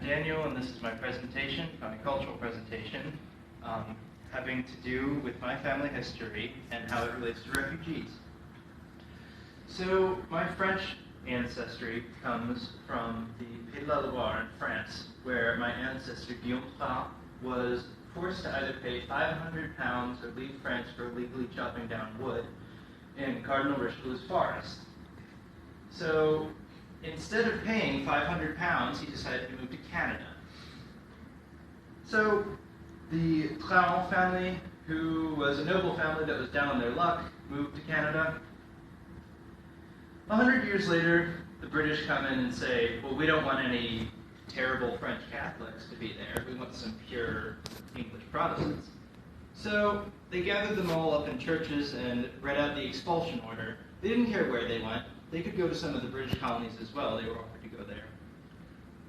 Daniel, and this is my presentation, my cultural presentation, having to do with my family history and how it relates to refugees. So, my French ancestry comes from the Pays de la Loire in France, where my ancestor Guillaume Prat was forced to either pay 500 pounds or leave France for illegally chopping down wood in Cardinal Richelieu's forest. So, instead of paying 500 pounds, he decided to move to Canada. So, the Traon family, who was a noble family that was down on their luck, moved to Canada. 100 years later, the British come in and say, well, we don't want any terrible French Catholics to be there. We want some pure English Protestants. So they gathered them all up in churches and read out the expulsion order. They didn't care where they went. They could go to some of the British colonies as well. They were offered to go there.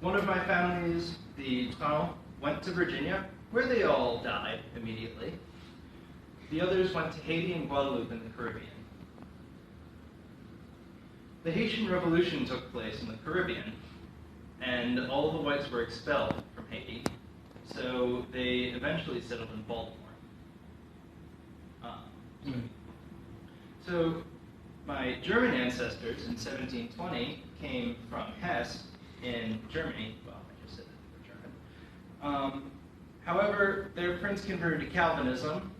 One of my families, the Traon, went to Virginia, where they all died immediately. The others went to Haiti and Guadeloupe in the Caribbean. The Haitian Revolution took place in the Caribbean, and all of the whites were expelled from Haiti, so they eventually settled in Baltimore. So my German ancestors in 1720 came from Hesse in Germany. Well, I just said that they were German. However, their prince converted to Calvinism,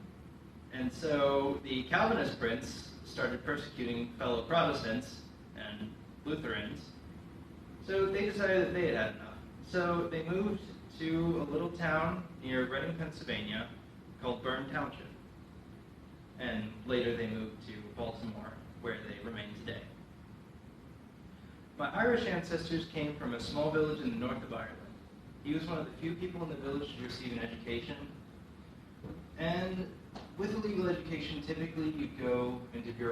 and so the Calvinist prince started persecuting fellow Protestants and Lutherans. So they decided that they had had enough. So they moved to a little town near Reading, Pennsylvania, called Bern Township. And later they moved to Baltimore, where they remain today. My Irish ancestors came from a small village in the north of Ireland. He was one of the few people in the village to receive an education. And with a legal education, typically you'd go into bureaucracy.